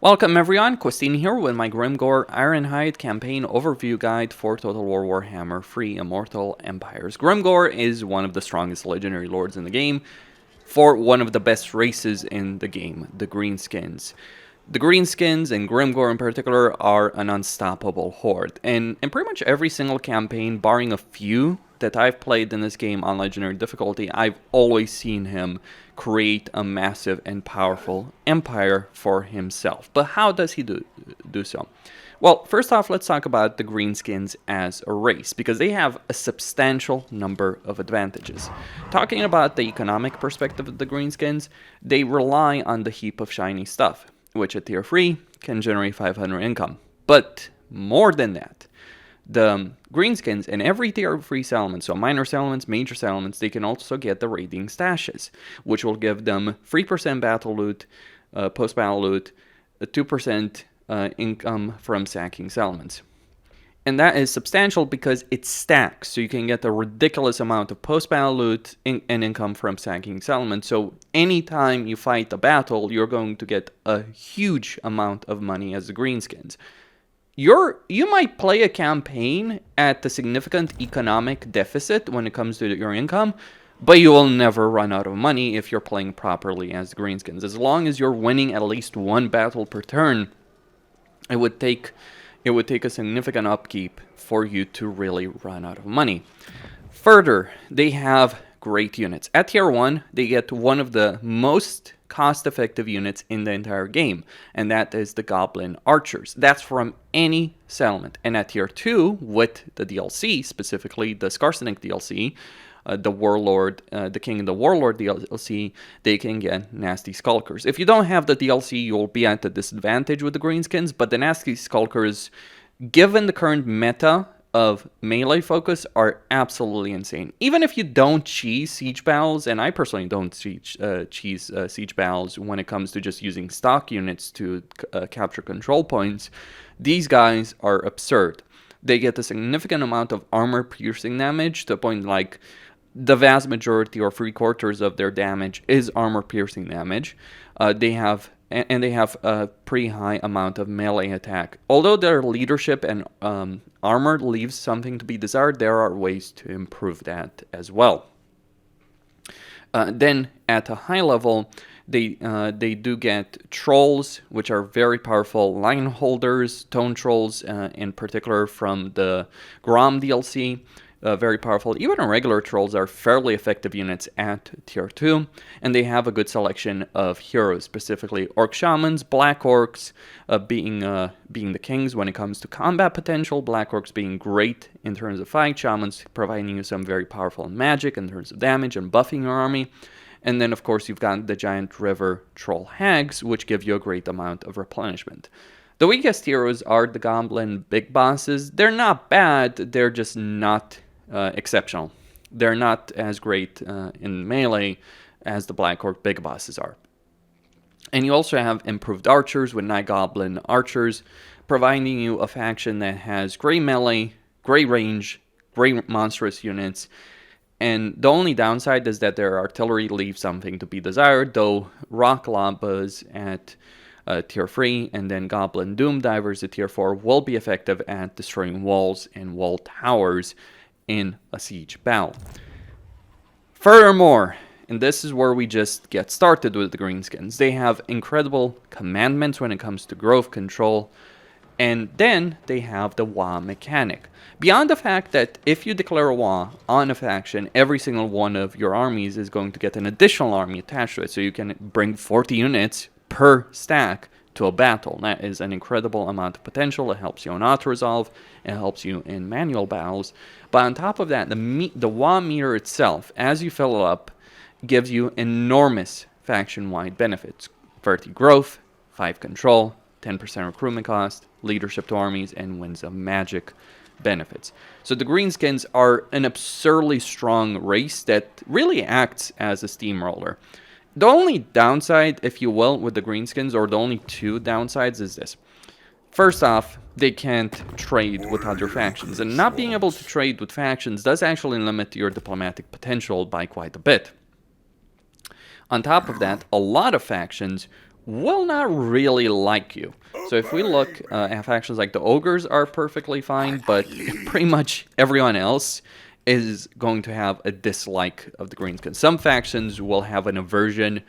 Welcome everyone, Costin here with my Grimgor Ironhide campaign overview guide for Total War Warhammer Free Immortal Empires. Grimgor is one of the strongest legendary lords in the game for one of the best races in the game, the Greenskins. The Greenskins, and Grimgor in particular, are an unstoppable horde. And in pretty much every single campaign, barring a few that I've played in this game on Legendary difficulty, I've always seen him create a massive and powerful empire for himself. But how does he do so? Well, first off, let's talk about the Greenskins as a race, because they have a substantial number of advantages. Talking about the economic perspective of the Greenskins, they rely on the heap of shiny stuff, which at tier 3 can generate 500 income. But more than that, the Greenskins in every tier 3 settlement, so minor settlements, major settlements, they can also get the raiding stashes, which will give them 3% battle loot, post-battle loot, 2% income from sacking settlements. And that is substantial because it stacks, so you can get a ridiculous amount of post-battle loot and income from sacking settlements. So anytime you fight a battle, you're going to get a huge amount of money as the Greenskins. You might play a campaign at a significant economic deficit when it comes to your income, but you will never run out of money if you're playing properly as the Greenskins. As long as you're winning at least one battle per turn, it would take a significant upkeep for you to really run out of money. Further, they have great units. At tier 1, they get one of the most cost-effective units in the entire game, and that is the Goblin Archers. That's from any settlement. And at tier 2, with the DLC, specifically the Skarsnik DLC, the Warlord, the King and the Warlord DLC, they can get Nasty Skulkers. If you don't have the DLC, you'll be at a disadvantage with the Greenskins, but the Nasty Skulkers, given the current meta of melee focus, are absolutely insane. Even if you don't cheese siege battles, and I personally don't cheese siege battles when it comes to just using stock units to capture control points, these guys are absurd. They get a significant amount of armor piercing damage to a point like the vast majority or 3/4 of their damage is armor piercing damage. They have a pretty high amount of melee attack. Although their leadership and armor leaves something to be desired, there are ways to improve that as well. Then at a high level, they do get trolls, which are very powerful line holders, tone trolls in particular from the Grom DLC. Very powerful. Even regular trolls are fairly effective units at tier 2, and they have a good selection of heroes, specifically Orc Shamans, Black Orcs being the kings when it comes to combat potential, Black Orcs being great in terms of fight, Shamans providing you some very powerful magic in terms of damage and buffing your army, and then of course you've got the Giant River Troll Hags, which give you a great amount of replenishment. The weakest heroes are the Goblin Big Bosses. They're not bad, they're just not exceptional. They're not as great in melee as the Black Orc Big Bosses are. And you also have improved archers with Night Goblin Archers, providing you a faction that has great melee, great range, great monstrous units. And the only downside is that their artillery leaves something to be desired, though Rock Lobas at tier 3 and then Goblin Doom Divers at tier 4 will be effective at destroying walls and wall towers in a siege battle. Furthermore, and this is where we just get started with the Greenskins, they have incredible commandments when it comes to growth control, and then they have the WA mechanic. Beyond the fact that if you declare a WA on a faction, every single one of your armies is going to get an additional army attached to it, so you can bring 40 units per stack to a battle. That is an incredible amount of potential. It helps you on auto-resolve, it helps you in manual battles. But on top of that, the WA meter itself, as you fill it up, gives you enormous faction-wide benefits. 30 growth, 5 control, 10% recruitment cost, leadership to armies, and winds of magic benefits. So the Greenskins are an absurdly strong race that really acts as a steamroller. The only downside, if you will, with the Greenskins, or the only two downsides, is this. First off, they can't trade with other factions, and not being able to trade with factions does actually limit your diplomatic potential by quite a bit. On top of that, a lot of factions will not really like you. So if we look at factions like the Ogres are perfectly fine, but pretty much everyone else is going to have a dislike of the Greenskins. Some factions will have an aversion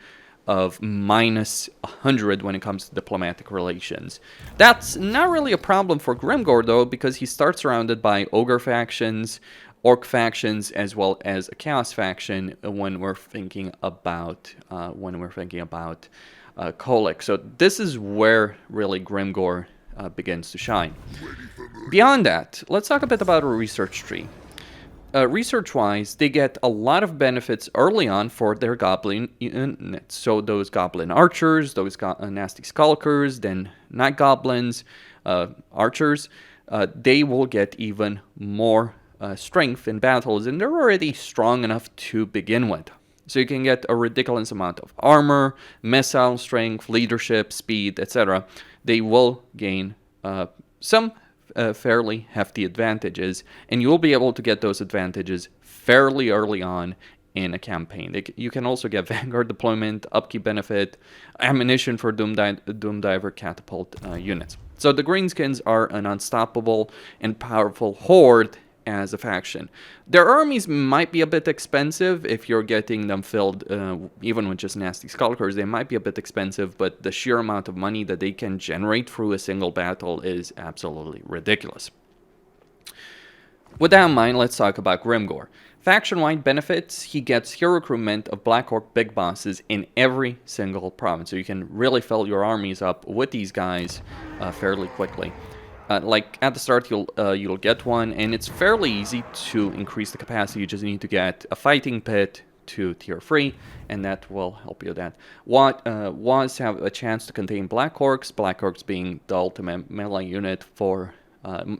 of -100 when it comes to diplomatic relations. That's not really a problem for Grimgor though, because he starts surrounded by Ogre factions, Orc factions, as well as a Chaos faction when we're thinking about Kolic. So this is where really Grimgor begins to shine. Beyond that, let's talk a bit about a research tree. Research-wise, they get a lot of benefits early on for their goblin units. So those goblin archers, those nasty skulkers, then night goblins, archers, they will get even more strength in battles, and they're already strong enough to begin with. So you can get a ridiculous amount of armor, missile strength, leadership, speed, etc. They will gain some fairly hefty advantages, and you'll be able to get those advantages fairly early on in a campaign. You can also get Vanguard deployment, upkeep benefit, ammunition for Doomdiver catapult units. So the Greenskins are an unstoppable and powerful horde as a faction. Their armies might be a bit expensive if you're getting them filled even with just nasty skulkers. They might be a bit expensive, but the sheer amount of money that they can generate through a single battle is absolutely ridiculous. With that in mind, let's talk about Grimgor. Faction-wide benefits: he gets hero recruitment of Black Orc big bosses in every single province, so you can really fill your armies up with these guys fairly quickly. Like at the start, you'll get one, and it's fairly easy to increase the capacity. You just need to get a fighting pit to tier 3, and that will help you with that. Was have a chance to contain Black Orcs being the ultimate melee unit for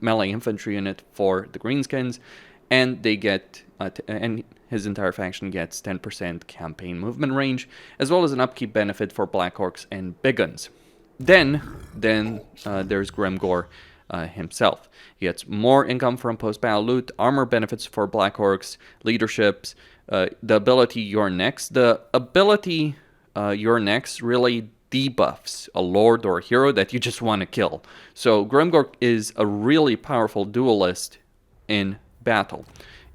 melee infantry unit for the Greenskins, and they get and his entire faction gets 10% campaign movement range, as well as an upkeep benefit for Black Orcs and Big Guns. Then there's Grimgor himself. He gets more income from post-battle loot, armor benefits for Black Orcs, leaderships, the ability You're Next. The ability You're Next really debuffs a lord or a hero that you just want to kill. So Grimgor is a really powerful duelist in battle.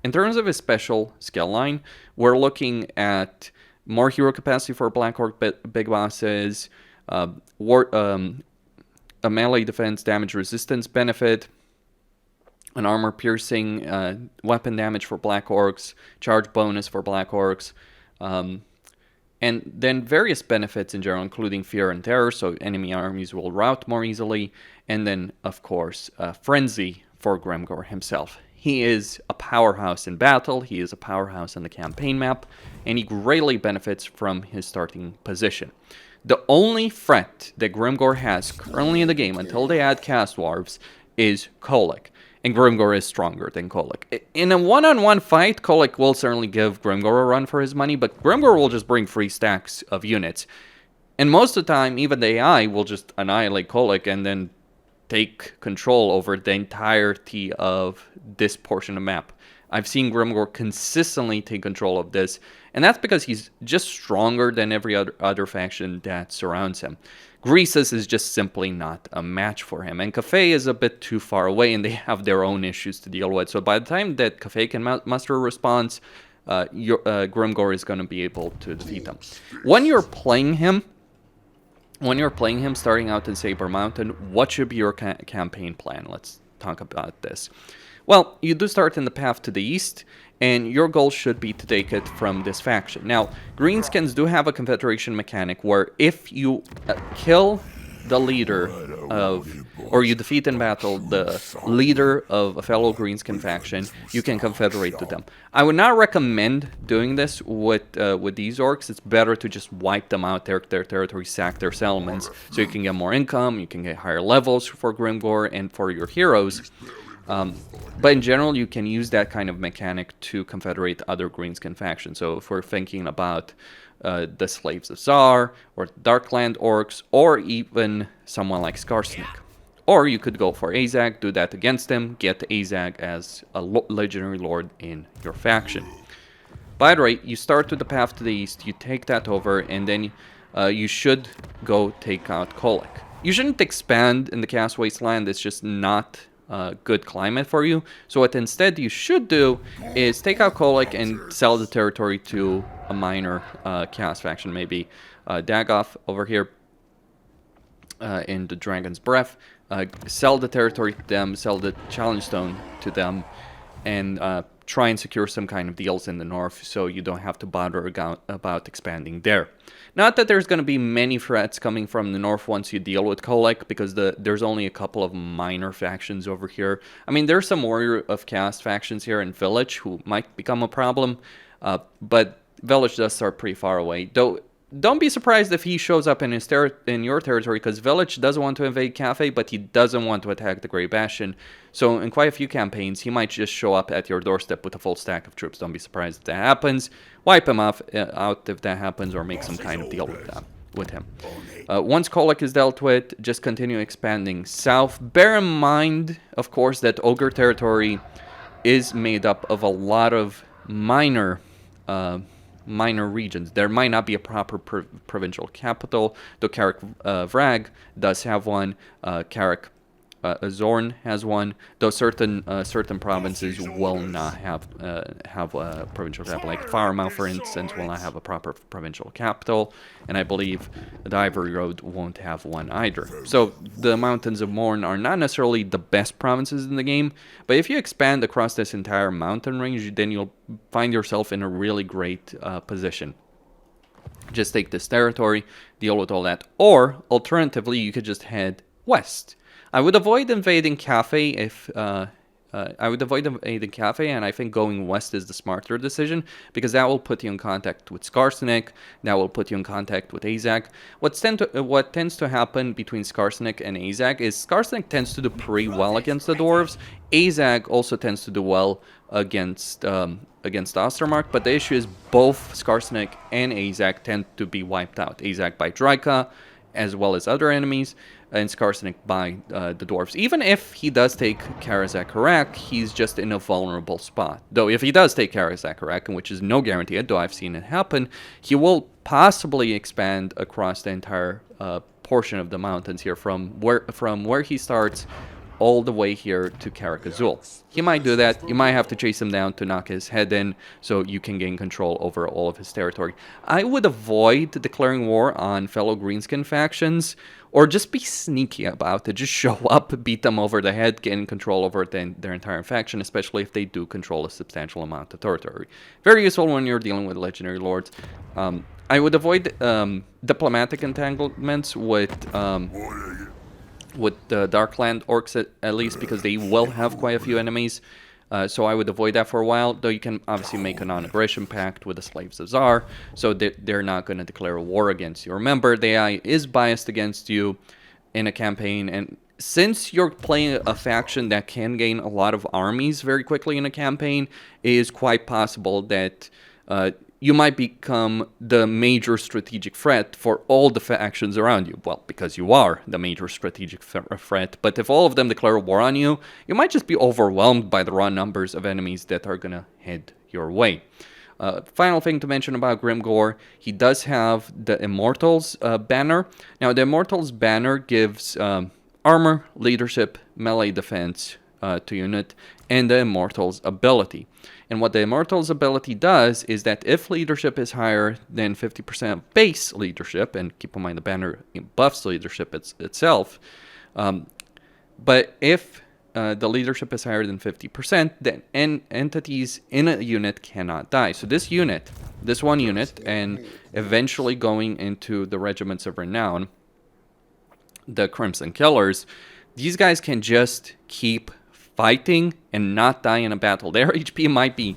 In terms of his special skill line, we're looking at more hero capacity for Black Orc big bosses, a melee defense damage resistance benefit, an armor piercing weapon damage for Black Orcs, charge bonus for Black Orcs, and then various benefits in general, including fear and terror, so enemy armies will rout more easily, and then, of course, frenzy for Grimgor himself. He is a powerhouse in battle, he is a powerhouse on the campaign map, and he greatly benefits from his starting position. The only threat that Grimgor has currently in the game until they add Cast Dwarves is Kolic, and Grimgor is stronger than Kolic. In a one-on-one fight, Kolic will certainly give Grimgor a run for his money, but Grimgor will just bring 3 stacks of units. And most of the time, even the AI will just annihilate Kolic and then take control over the entirety of this portion of the map. I've seen Grimgor consistently take control of this, and that's because he's just stronger than every other faction that surrounds him. Greasus is just simply not a match for him, and Cafe is a bit too far away, and they have their own issues to deal with. So by the time that Cafe can muster a response, Grimgor is going to be able to defeat him. When you're playing him starting out in Saber Mountain, what should be your campaign plan? Let's talk about this. Well, you do start in the path to the east, and your goal should be to take it from this faction. Now, Greenskins do have a confederation mechanic where if you kill the leader of, or you defeat in battle the leader of a fellow Greenskin faction, you can confederate to them. I would not recommend doing this with these orcs. It's better to just wipe them out, their territory, sack their settlements, so you can get more income, you can get higher levels for Grimgor and for your heroes. But in general, you can use that kind of mechanic to confederate other Greenskin factions. So if we're thinking about the Slaves of Tsar, or Darkland Orcs, or even someone like Skarsnik. Or you could go for Azag, do that against him, get Azag as a legendary lord in your faction. By the way, you start with the path to the east, you take that over, and then you should go take out Kolic. You shouldn't expand in the Chaos Wasteland. It's just not good climate for you. So what instead you should do is take out Kolic and sell the territory to a minor Chaos faction, maybe Dagoth over here in the Dragon's Breath. Sell the territory to them, sell the Challenge Stone to them, and try and secure some kind of deals in the north so you don't have to bother about expanding there. Not that there's going to be many threats coming from the north once you deal with Kolic, because there's only a couple of minor factions over here. I mean, there's some Warrior of Chaos factions here in Village who might become a problem, but Village does start pretty far away. Though, don't be surprised if he shows up in your territory, because Village doesn't want to invade Cafe, but he doesn't want to attack the Grey Bastion. So in quite a few campaigns, he might just show up at your doorstep with a full stack of troops. Don't be surprised if that happens. Wipe him out if that happens, or make some kind of deal with him. Once Kolic is dealt with, just continue expanding south. Bear in mind, of course, that Ogre territory is made up of a lot of minor regions. There might not be a proper provincial capital, though Carrick Vrag does have one. Carrick Zorn has one, though certain provinces will not have a provincial capital. Like Farmouth, for instance, will not have a proper provincial capital, and I believe the Ivory Road won't have one either. So the Mountains of Morn are not necessarily the best provinces in the game, but if you expand across this entire mountain range, then you'll find yourself in a really great position. Just take this territory, deal with all that, or alternatively, you could just head west. I would avoid invading Cafe and I think going west is the smarter decision, because that will put you in contact with Skarsnik, that will put you in contact with Azag. What tends to happen between Skarsnik and Azag is Skarsnik tends to do pretty well against the dwarves. Azag also tends to do well against Ostermark, but the issue is both Skarsnik and Azag tend to be wiped out. Azag by Draika, as well as other enemies, and Skarsnik by the dwarves. Even if he does take Kara-Zakarrak, he's just in a vulnerable spot. Though if he does take Kara-Zakarrak, which is no guarantee, though I've seen it happen, he will possibly expand across the entire portion of the mountains here from where he starts all the way here to Karak Azul. He might do that. You might have to chase him down to knock his head in so you can gain control over all of his territory. I would avoid declaring war on fellow Greenskin factions, or just be sneaky about it. Just show up, beat them over the head, gain control over their entire faction, especially if they do control a substantial amount of territory. Very useful when you're dealing with legendary lords. I would avoid diplomatic entanglements with the Darkland orcs, at least, because they will have quite a few enemies. So I would avoid that for a while, though you can obviously make a non-aggression pact with the Slaves of Tsar, so they're not going to declare a war against you. Remember, the AI is biased against you in a campaign, and since you're playing a faction that can gain a lot of armies very quickly in a campaign, it is quite possible that you might become the major strategic threat for all the factions around you. Well, because you are the major strategic threat. But if all of them declare war on you, you might just be overwhelmed by the raw numbers of enemies that are going to head your way. Final thing to mention about Grimgor, he does have the Immortals banner. Now, the Immortals banner gives armor, leadership, melee defense to unit, and the Immortals ability. And what the Immortals ability does is that if leadership is higher than 50% of base leadership, and keep in mind the banner buffs leadership itself, but if the leadership is higher than 50%, then entities in a unit cannot die. So this one unit, and eventually going into the Regiments of Renown, the Crimson Killers, these guys can just keep fighting and not die in a battle. Their HP might be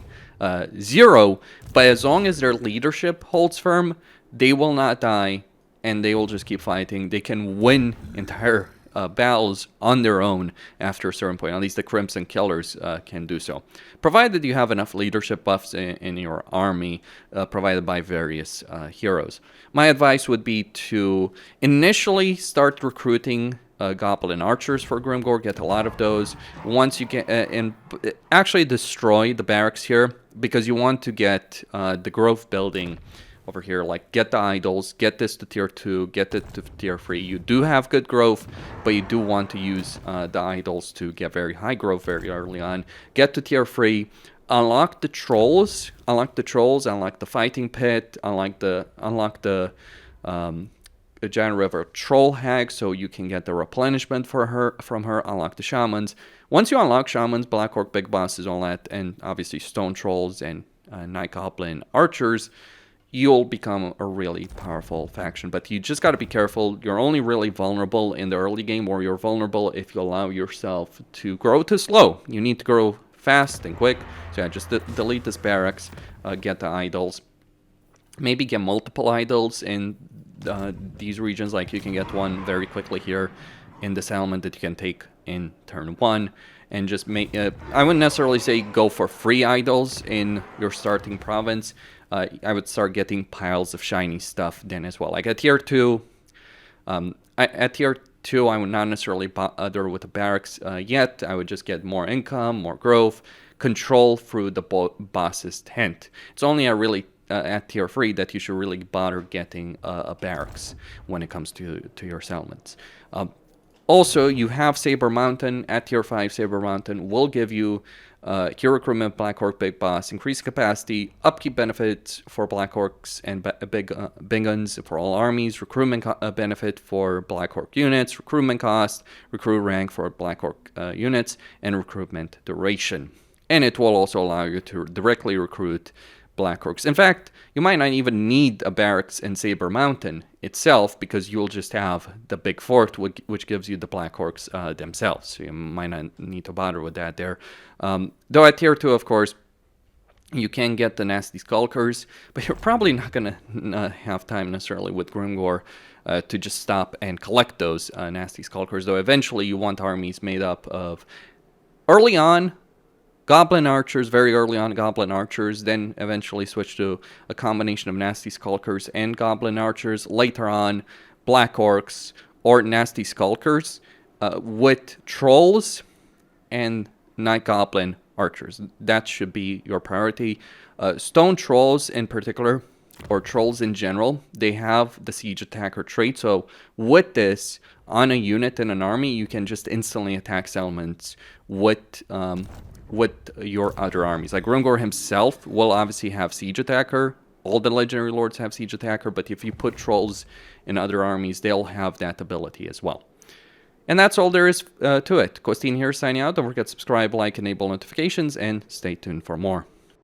0, but as long as their leadership holds firm, they will not die, and they will just keep fighting. They can win entire battles on their own after a certain point. At least the Crimson Killers can do so, provided you have enough leadership buffs in your army provided by various heroes. My advice would be to initially start recruiting Goblin Archers for Grimgor. Get a lot of those. Once you get and actually destroy the barracks here, because you want to get the growth building over here, like get the idols, get this to tier 2, get it to tier 3. You do have good growth, but you do want to use the idols to get very high growth very early on. Get to tier 3, unlock the trolls, unlock the fighting pit, unlock the Giant River Troll Hag, so you can get the replenishment from her, unlock the shamans. Once you unlock shamans, Black Orc Big Bosses, all that, and obviously Stone Trolls and Night Goblin Archers, you'll become a really powerful faction. But you just got to be careful. You're only really vulnerable in the early game, or you're vulnerable if you allow yourself to grow too slow. You need to grow fast and quick. So yeah, just delete this barracks, get the idols. Maybe get multiple idols in these regions, like you can get one very quickly here in this element that you can take in turn 1, and just make I wouldn't necessarily say go for free idols in your starting province. I would start getting piles of shiny stuff then as well. Like at tier 2, at tier 2 I would not necessarily bother with the barracks yet. I would just get more income, more growth, control through the boss's tent. It's only at tier 3 that you should really bother getting a barracks when it comes to your settlements. Also, you have Saber Mountain. At tier 5, Saber Mountain will give you hero recruitment, Black Orc Big Boss, increased capacity, upkeep benefits for Black Orcs and big guns for all armies, recruitment benefit for Black Orc units, recruitment cost, recruit rank for Black Orc units, and recruitment duration. And it will also allow you to directly recruit Black Orcs. In fact, you might not even need a barracks in Saber Mountain itself, because you'll just have the big fort, which gives you the Black Orcs themselves. So you might not need to bother with that there. Though at tier 2, of course, you can get the Nasty Skulkers, but you're probably not going to have time necessarily with Grimgor to just stop and collect those Nasty Skulkers, though eventually you want armies made up of, early on, Goblin Archers, very early on Goblin Archers, then eventually switch to a combination of Nasty Skulkers and Goblin Archers. Later on, Black Orcs or Nasty Skulkers with Trolls and Night Goblin Archers. That should be your priority. Stone Trolls in particular, or Trolls in general, they have the Siege Attacker trait. So with this, on a unit in an army, you can just instantly attack settlements with your other armies. Like Grimgor himself will obviously have Siege Attacker. All the Legendary Lords have Siege Attacker, but if you put Trolls in other armies, they'll have that ability as well. And that's all there is to it. Costin here signing out. Don't forget to subscribe, like, enable notifications, and stay tuned for more.